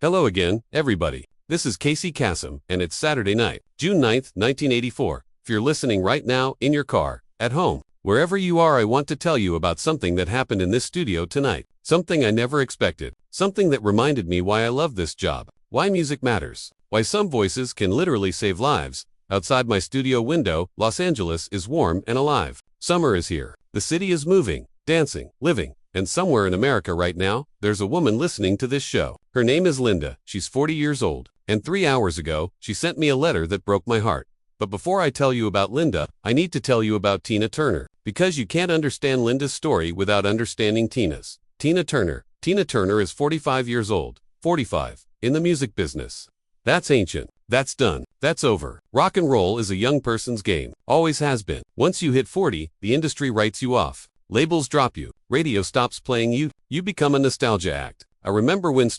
Hello again, everybody. This is Casey Kasem, and it's Saturday night, June 9th, 1984. If you're listening right now, in your car, at home, wherever you are, I want to tell you about something that happened in this studio tonight. Something I never expected. Something that reminded me why I love this job. Why music matters. Why some voices can literally save lives. Outside my studio window, Los Angeles is warm and alive. Summer is here. The city is moving, dancing, living. And somewhere in America right now, there's a woman listening to this show. Her name is Linda. She's 40 years old. And 3 hours ago, she sent me a letter that broke my heart. But before I tell you about Linda, I need to tell you about Tina Turner. Because you can't understand Linda's story without understanding Tina's. Tina Turner. Tina Turner is 45 years old. 45. In the music business. That's ancient. That's done. That's over. Rock and roll is a young person's game. Always has been. Once you hit 40, the industry writes you off. Labels drop you. Radio stops playing you. You become a nostalgia act. I remember when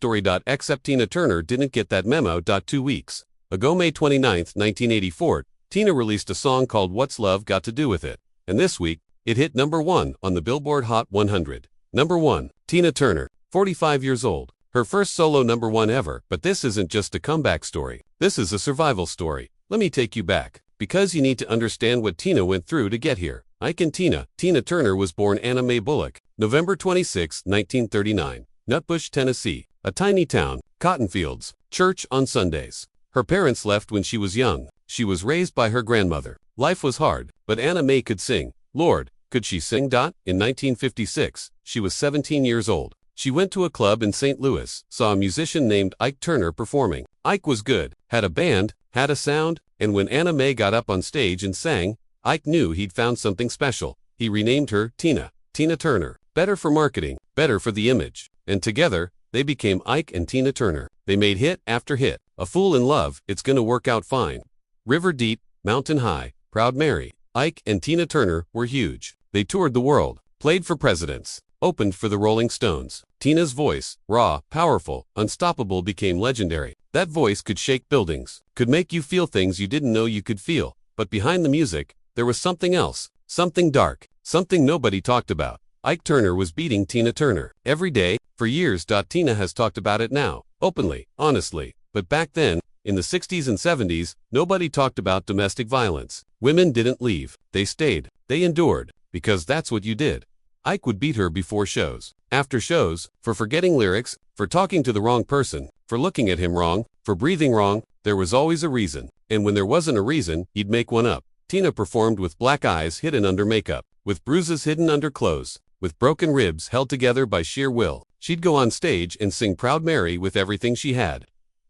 Except Tina Turner didn't get that memo. 2 weeks ago, May 29, 1984, Tina released a song called What's Love Got to Do With It? And this week, it hit #1 on the Billboard Hot 100. #1, Tina Turner, 45 years old. Her first solo #1 ever, but this isn't just a comeback story. This is a survival story. Let me take you back, because you need to understand what Tina went through to get here. Ike and Tina. Tina Turner was born Anna Mae Bullock, November 26, 1939, Nutbush, Tennessee, a tiny town, cotton fields, church on Sundays. Her parents left when she was young. She was raised by her grandmother. Life was hard, but Anna Mae could sing. Lord, could she sing? In 1956, she was 17 years old. She went to a club in St. Louis, saw a musician named Ike Turner performing. Ike was good, had a band, had a sound, and when Anna Mae got up on stage and sang, Ike knew he'd found something special. He renamed her Tina. Tina Turner. Better for marketing, better for the image. And together, they became Ike and Tina Turner. They made hit after hit. A Fool in Love, It's Gonna Work Out Fine. River Deep, Mountain High, Proud Mary. Ike and Tina Turner were huge. They toured the world, played for presidents, opened for the Rolling Stones. Tina's voice, raw, powerful, unstoppable, became legendary. That voice could shake buildings, could make you feel things you didn't know you could feel. But behind the music, there was something else, something dark, something nobody talked about. Ike Turner was beating Tina Turner every day, for years. Tina has talked about it now, openly, honestly. But back then, in the 60s and 70s, nobody talked about domestic violence. Women didn't leave, they stayed, they endured, because that's what you did. Ike would beat her before shows, after shows, for forgetting lyrics, for talking to the wrong person, for looking at him wrong, for breathing wrong. There was always a reason, and when there wasn't a reason, he'd make one up. Tina performed with black eyes hidden under makeup, with bruises hidden under clothes, with broken ribs held together by sheer will. She'd go on stage and sing Proud Mary with everything she had.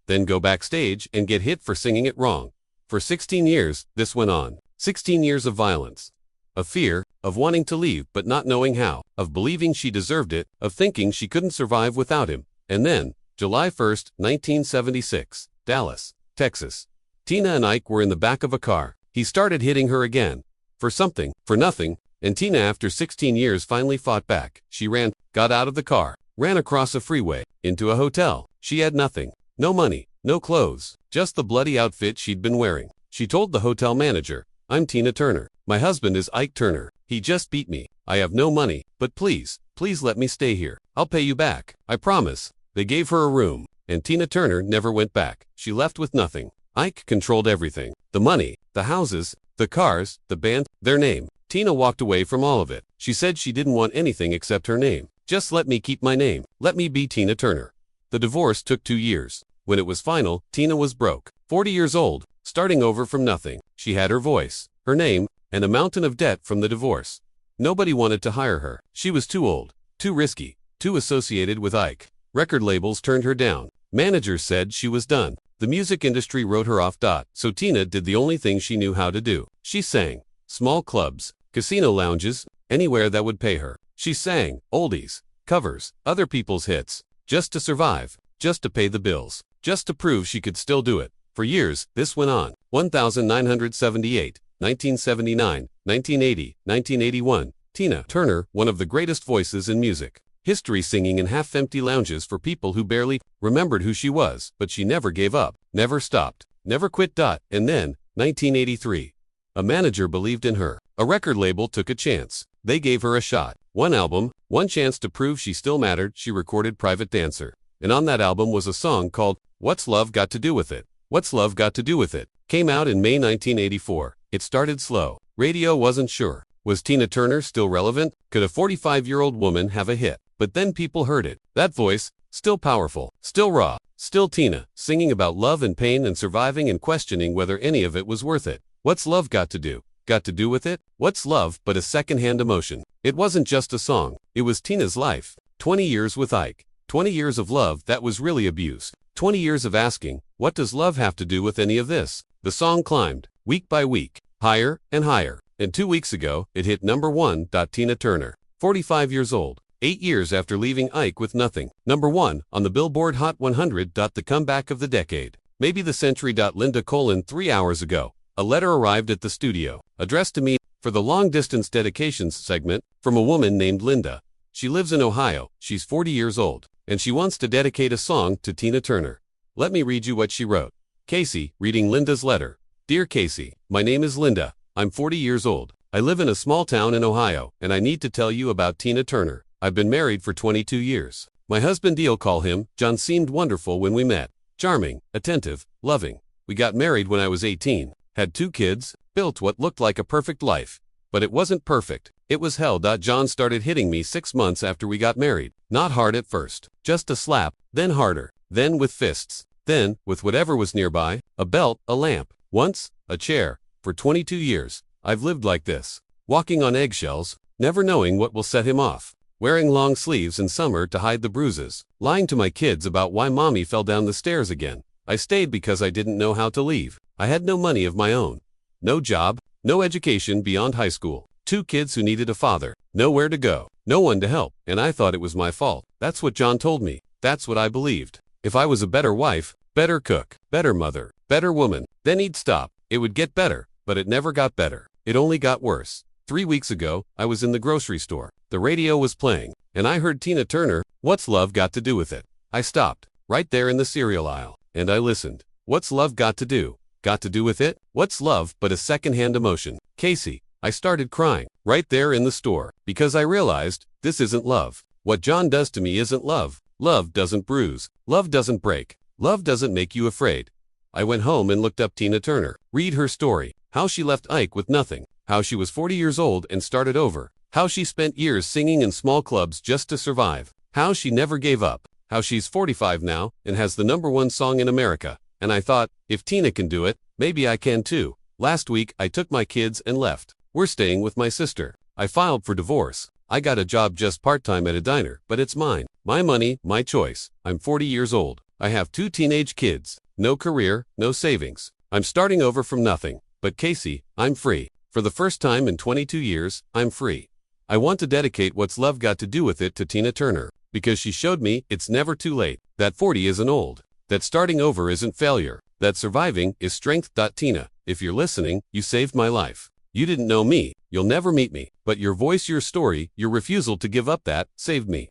Then go backstage and get hit for singing it wrong. For 16 years, this went on. 16 years of violence. Of fear, of wanting to leave but not knowing how, of believing she deserved it, of thinking she couldn't survive without him. And then, July 1st, 1976, Dallas, Texas. Tina and Ike were in the back of a car. He started hitting her again. For something, for nothing, and Tina, after 16 years, finally fought back. She ran, got out of the car, ran across a freeway, into a hotel. She had nothing. No money, no clothes, just the bloody outfit she'd been wearing. She told the hotel manager, "I'm Tina Turner. My husband is Ike Turner. He just beat me. I have no money, but please, please let me stay here. I'll pay you back. I promise." They gave her a room, and Tina Turner never went back. She left with nothing. Ike controlled everything. The money, the houses, the cars, the band, their name. Tina walked away from all of it. She said she didn't want anything except her name. Just let me keep my name. Let me be Tina Turner. The divorce took 2 years. When it was final, Tina was broke. 40 years old, starting over from nothing. She had her voice, her name, and a mountain of debt from the divorce. Nobody wanted to hire her. She was too old, too risky, too associated with Ike. Record labels turned her down. Managers said she was done. The music industry wrote her off. So Tina did the only thing she knew how to do. She sang. Small clubs, casino lounges, anywhere that would pay her. She sang oldies, covers, other people's hits, just to survive, just to pay the bills, just to prove she could still do it. For years, this went on. 1978, 1979, 1980, 1981. Tina Turner, one of the greatest voices in music history, singing in half-empty lounges for people who barely remembered who she was, but she never gave up, never stopped, never quit. And then, 1983. A manager believed in her. A record label took a chance. They gave her a shot. One album, one chance to prove she still mattered. She recorded Private Dancer. and on that album was a song called What's Love Got to Do With It? What's Love Got to Do With It? Came out in May 1984. It started slow. Radio wasn't sure. Was Tina Turner still relevant? Could a 45-year-old woman have a hit? But then people heard it. That voice, still powerful, still raw, still Tina, singing about love and pain and surviving and questioning whether any of it was worth it. What's love got to do with it? What's love but a second-hand emotion? It wasn't just a song. It was Tina's life. 20 years with Ike. 20 years of love that was really abused. 20 years of asking, what does love have to do with any of this? The song climbed, week by week, higher and higher. And 2 weeks ago, it hit number 1. Tina Turner, 45 years old, 8 years after leaving Ike with nothing. Number 1 on the Billboard Hot 100. The comeback of the decade. Maybe the century. Linda: 3 hours ago. A letter arrived at the studio, addressed to me, for the long-distance dedications segment, from a woman named Linda. She lives in Ohio, she's 40 years old, and she wants to dedicate a song to Tina Turner. Let me read you what she wrote. Casey, reading Linda's letter. Dear Casey, my name is Linda. I'm 40 years old. I live in a small town in Ohio, and I need to tell you about Tina Turner. I've been married for 22 years. My husband, I'll call him John, seemed wonderful when we met. Charming, attentive, loving. We got married when I was 18. Had 2 kids, built what looked like a perfect life. But it wasn't perfect. It was hell. John started hitting me 6 months after we got married. Not hard at first. Just a slap, then harder, then with fists, then with whatever was nearby, a belt, a lamp, once, a chair. For 22 years, I've lived like this. Walking on eggshells, never knowing what will set him off. Wearing long sleeves in summer to hide the bruises. Lying to my kids about why mommy fell down the stairs again. I stayed because I didn't know how to leave. I had no money of my own. No job, no education beyond high school. 2 kids who needed a father. Nowhere to go. No one to help. And I thought it was my fault. That's what John told me. That's what I believed. If I was a better wife, better cook, better mother, better woman, then he'd stop. It would get better. But it never got better. It only got worse. 3 weeks ago, I was in the grocery store. The radio was playing, and I heard Tina Turner, What's Love Got to Do With It? I stopped, right there in the cereal aisle, and I listened. What's love got to do with it? What's love but a second-hand emotion? Casey, I started crying, right there in the store, because I realized, this isn't love. What John does to me isn't love. Love doesn't bruise. Love doesn't break. Love doesn't make you afraid. I went home and looked up Tina Turner. Read her story. How she left Ike with nothing. How she was 40 years old and started over. How she spent years singing in small clubs just to survive. How she never gave up. How she's 45 now and has the number 1 song in America. And I thought, if Tina can do it, maybe I can too. Last week, I took my kids and left. We're staying with my sister. I filed for divorce. I got a job just part-time at a diner, but it's mine. My money, my choice. I'm 40 years old. I have 2 teenage kids. No career, no savings. I'm starting over from nothing. But Casey, I'm free. For the first time in 22 years, I'm free. I want to dedicate What's Love Got to Do With It to Tina Turner, because she showed me it's never too late, that 40 isn't old, that starting over isn't failure, that surviving is strength. Tina, if you're listening, you saved my life. You didn't know me, you'll never meet me, but your voice, your story, your refusal to give up that, saved me.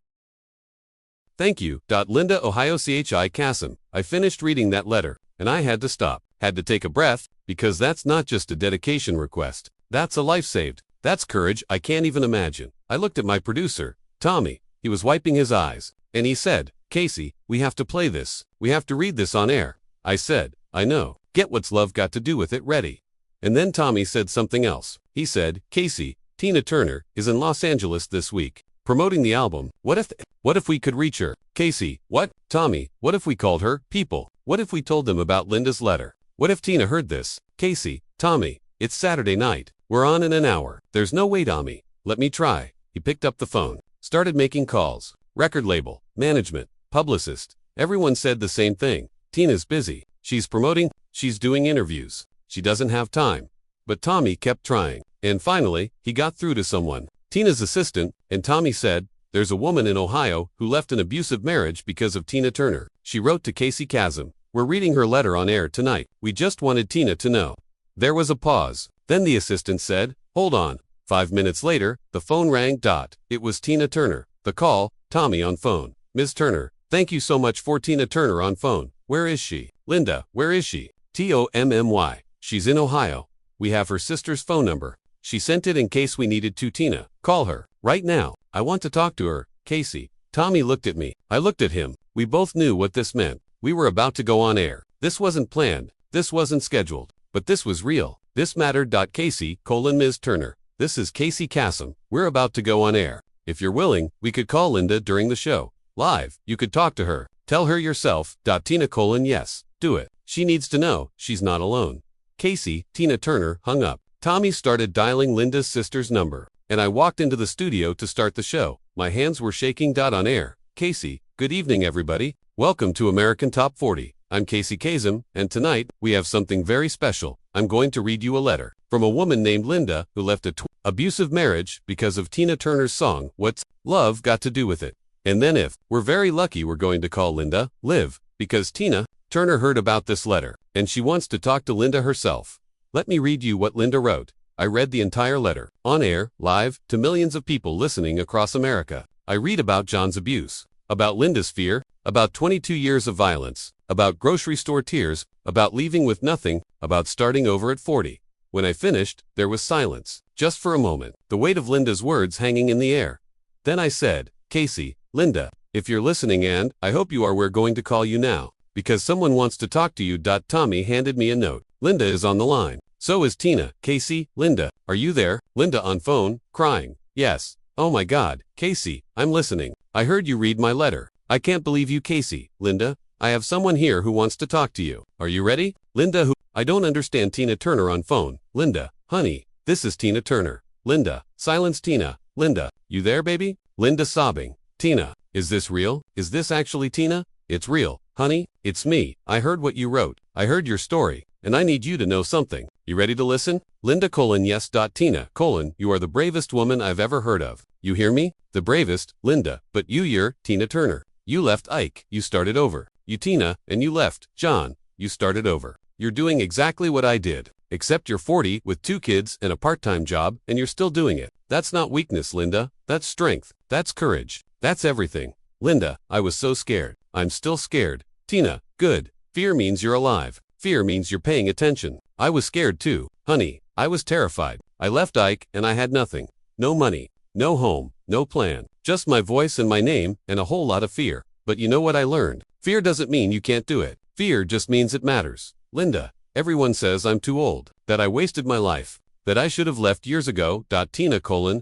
Thank you. Linda, Ohio. Casey Kasem. I finished reading that letter, and I had to stop. Had to take a breath, because that's not just a dedication request. That's a life saved. That's courage I can't even imagine. I looked at my producer, Tommy. He was wiping his eyes, and he said, Casey, we have to play this. We have to read this on air. I said, I know. Get What's Love Got to Do With It ready. And then Tommy said something else. He said, Casey, Tina Turner is in Los Angeles this week, promoting the album. What if we could reach her? Casey, what? Tommy, what if we called her? People, what if we told them about Linda's letter? What if Tina heard this? Casey, Tommy, it's Saturday night. We're on in an hour. There's no way, Tommy. Let me try. He picked up the phone, started making calls. Record label, management, publicist. Everyone said the same thing. Tina's busy. She's promoting. She's doing interviews. She doesn't have time. But Tommy kept trying. And finally, he got through to someone. Tina's assistant, and Tommy said, there's a woman in Ohio who left an abusive marriage because of Tina Turner. She wrote to Casey Kasem. We're reading her letter on air tonight. We just wanted Tina to know. There was a pause. Then the assistant said, hold on. 5 minutes later, the phone rang. It was Tina Turner. The call, Tommy on phone. Ms. Turner, thank you so much for Tina Turner on phone. Where is she? Linda, where is she? Tommy. She's in Ohio. We have her sister's phone number. She sent it in case we needed to. Tina, call her. Right now. I want to talk to her. Casey, Tommy looked at me. I looked at him. We both knew what this meant. We were about to go on air. This wasn't planned. This wasn't scheduled. But this was real. This mattered. Casey, Ms. Turner. This is Casey Kasem. We're about to go on air. If you're willing, we could call Linda during the show. Live. You could talk to her. Tell her yourself. Tina: yes. Do it. She needs to know she's not alone. Casey, Tina Turner hung up. Tommy started dialing Linda's sister's number, and I walked into the studio to start the show. My hands were shaking. On air. Casey, good evening everybody. Welcome to American Top 40. I'm Casey Kasem, and tonight, we have something very special. I'm going to read you a letter from a woman named Linda who left a abusive marriage because of Tina Turner's song, What's Love Got to Do With It? And then if we're very lucky, we're going to call Linda Liv, because Tina Turner heard about this letter, and she wants to talk to Linda herself. Let me read you what Linda wrote. I read the entire letter, on air, live, to millions of people listening across America. I read about John's abuse, about Linda's fear, about 22 years of violence, about grocery store tears, about leaving with nothing, about starting over at 40. When I finished, there was silence, just for a moment, the weight of Linda's words hanging in the air. Then I said, Casey, Linda, if you're listening, and I hope you are, we're going to call you now, because someone wants to talk to you. Tommy handed me a note. Linda is on the line. So is Tina. Casey, Linda, are you there? Linda on phone, crying. Yes. Oh my God, Casey, I'm listening. I heard you read my letter. I can't believe you, Casey. Linda, I have someone here who wants to talk to you. Are you ready? Linda, who? I don't understand. Tina Turner on phone. Linda, honey, this is Tina Turner. Linda, silence. Tina, Linda, you there, baby? Linda sobbing. Tina, is this real? Is this actually Tina? It's real, honey, it's me. I heard what you wrote. I heard your story, and I need you to know something. You ready to listen? Linda: yes. Tina: you are the bravest woman I've ever heard of. You hear me? The bravest, Linda. But you're Tina Turner. You left Ike. You started over. You Tina, and you left John. You started over. You're doing exactly what I did. Except you're 40 with 2 kids and a part-time job, and you're still doing it. That's not weakness, Linda. That's strength. That's courage. That's everything. Linda, I was so scared. I'm still scared. Tina: good. Fear means you're alive. Fear means you're paying attention. I was scared too, honey. I was terrified. I left Ike and I had nothing. No money. No home. No plan. Just my voice and my name and a whole lot of fear. But you know what I learned? Fear doesn't mean you can't do it. Fear just means it matters. Linda, everyone says I'm too old, that I wasted my life, that I should have left years ago. Tina: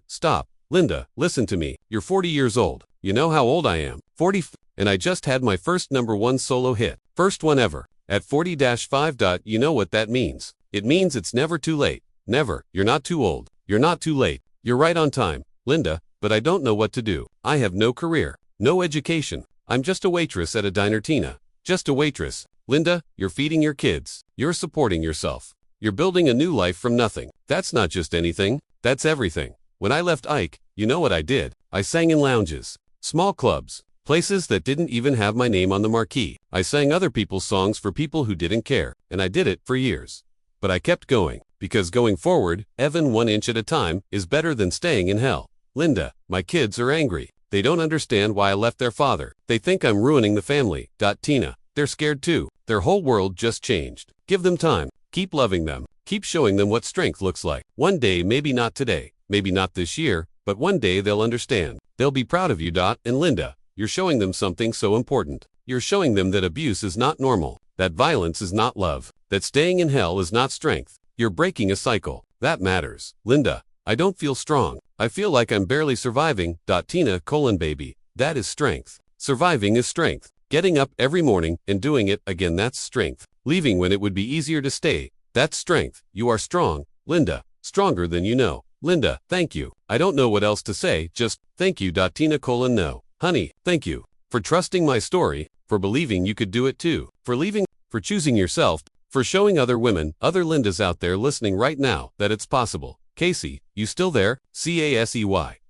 stop. Linda, listen to me. You're 40 years old. You know how old I am. 40, and I just had my first #1 solo hit. First one ever. At 40-5. You know what that means? It means it's never too late. Never. You're not too old. You're not too late. You're right on time, Linda, but I don't know what to do. I have no career. No education. I'm just a waitress at a diner. Tina: just a waitress. Linda, you're feeding your kids. You're supporting yourself. You're building a new life from nothing. That's not just anything. That's everything. When I left Ike, you know what I did? I sang in lounges, small clubs, places that didn't even have my name on the marquee. I sang other people's songs for people who didn't care, and I did it for years. But I kept going, because going forward, even 1 inch at a time, is better than staying in hell. Linda, my kids are angry. They don't understand why I left their father. They think I'm ruining the family. Tina, they're scared too. Their whole world just changed. Give them time. Keep loving them. Keep showing them what strength looks like. One day, maybe not today, maybe not this year, but one day they'll understand. They'll be proud of you. And Linda, you're showing them something so important. You're showing them that abuse is not normal, that violence is not love, that staying in hell is not strength. You're breaking a cycle. That matters. Linda, I don't feel strong. I feel like I'm barely surviving. Tina: baby, that is strength. Surviving is strength. Getting up every morning and doing it again, that's strength. Leaving when it would be easier to stay, that's strength. You are strong, Linda, stronger than you know. Linda, thank you. I don't know what else to say, just thank you. Tina: no. Honey, thank you for trusting my story, for believing you could do it too, for leaving, for choosing yourself, for showing other women, other Lindas out there listening right now, that it's possible. Casey, you still there? Casey,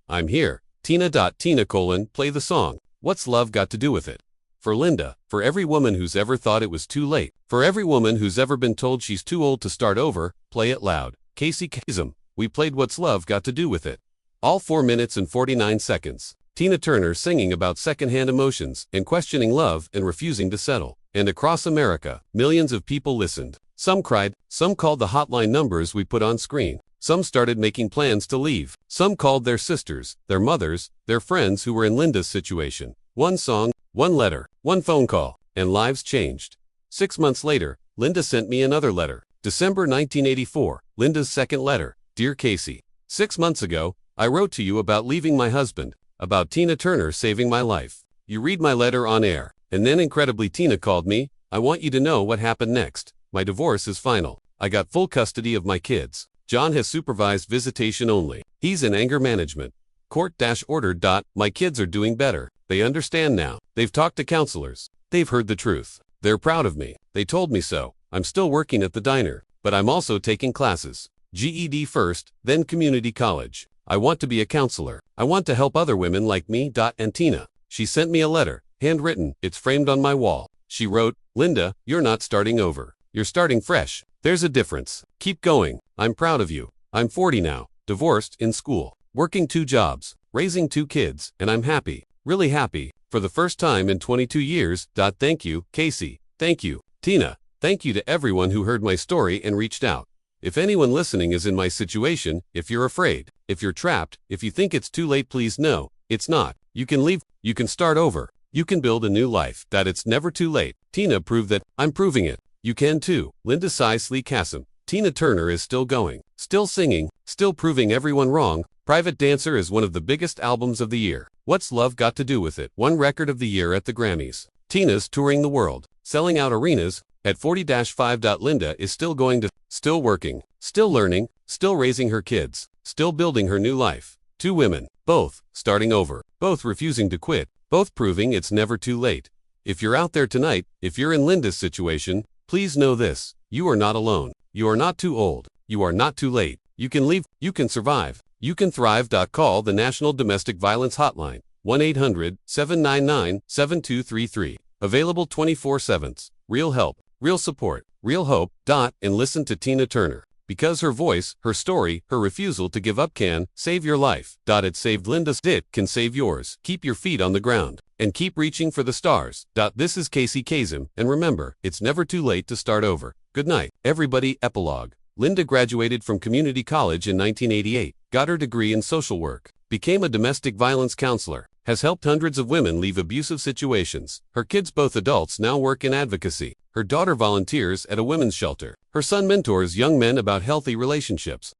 I'm here. Tina: play the song. What's love got to do with it? For Linda, for every woman who's ever thought it was too late, for every woman who's ever been told she's too old to start over, play it loud. Casey Kasem, we played What's Love Got to Do With It. All 4 minutes and 49 seconds. Tina Turner singing about secondhand emotions and questioning love and refusing to settle. And across America, millions of people listened. Some cried, some called the hotline numbers we put on screen. Some started making plans to leave. Some called their sisters, their mothers, their friends who were in Linda's situation. One song, one letter, one phone call, and lives changed. 6 months later, Linda sent me another letter. December 1984, Linda's second letter. Dear Casey, 6 months ago, I wrote to you about leaving my husband, about Tina Turner saving my life. You read my letter on air, and then incredibly Tina called me. I want you to know what happened next. My divorce is final. I got full custody of my kids. John has supervised visitation only. He's in anger management. Court-ordered. My kids are doing better. They understand now. They've talked to counselors. They've heard the truth. They're proud of me. They told me so. I'm still working at the diner, but I'm also taking classes. GED first, then community college. I want to be a counselor. I want to help other women like me. And Tina. She sent me a letter, handwritten. It's framed on my wall. She wrote, Linda, you're not starting over. You're starting fresh. There's a difference. Keep going. I'm proud of you. I'm 40 now, divorced, in school, working 2 jobs, raising 2 kids, and I'm happy, really happy, for the first time in 22 years. Thank you, Casey. Thank you, Tina. Thank you to everyone who heard my story and reached out. If anyone listening is in my situation, if you're afraid, if you're trapped, if you think it's too late, please know, it's not. You can leave, you can start over, you can build a new life, it's never too late. Tina proved that. I'm proving it. You can too. Linda Casey Kasem. Tina Turner is still going, still singing, still proving everyone wrong. Private Dancer is one of the biggest albums of the year. What's Love Got to Do with It? Won Record of the Year at the Grammys. Tina's touring the world, selling out arenas. At 40-5. Linda is still going to, still working, still learning, still raising her kids, still building her new life. 2 women, both starting over, both refusing to quit, both proving it's never too late. If you're out there tonight, if you're in Linda's situation, please know this: you are not alone. You are not too old. You are not too late. You can leave. You can survive. You can thrive. Call the National Domestic Violence Hotline, 1-800-799-7233. Available 24/7. Real help, real support, real hope. And listen to Tina Turner, because her voice, her story, her refusal to give up can save your life. It saved Linda's. It can save yours. Keep your feet on the ground and keep reaching for the stars. This is Casey Kasem, and remember, it's never too late to start over. Good night, everybody. Epilogue. Linda graduated from community college in 1988, got her degree in social work, became a domestic violence counselor, has helped hundreds of women leave abusive situations. Her kids, both adults, now work in advocacy. Her daughter volunteers at a women's shelter. Her son mentors young men about healthy relationships.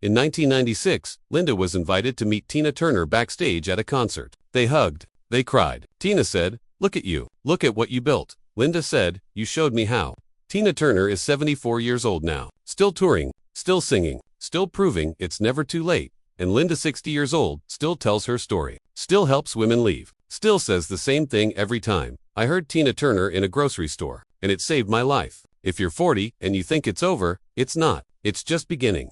In 1996, Linda was invited to meet Tina Turner backstage at a concert. They hugged. They cried. Tina said, "Look at you. Look at what you built." Linda said, "You showed me how." Tina Turner is 74 years old now, still touring, still singing, still proving it's never too late. And Linda, 60 years old, still tells her story, still helps women leave, still says the same thing every time. I heard Tina Turner in a grocery store, and it saved my life. If you're 40 and you think it's over, it's not. It's just beginning.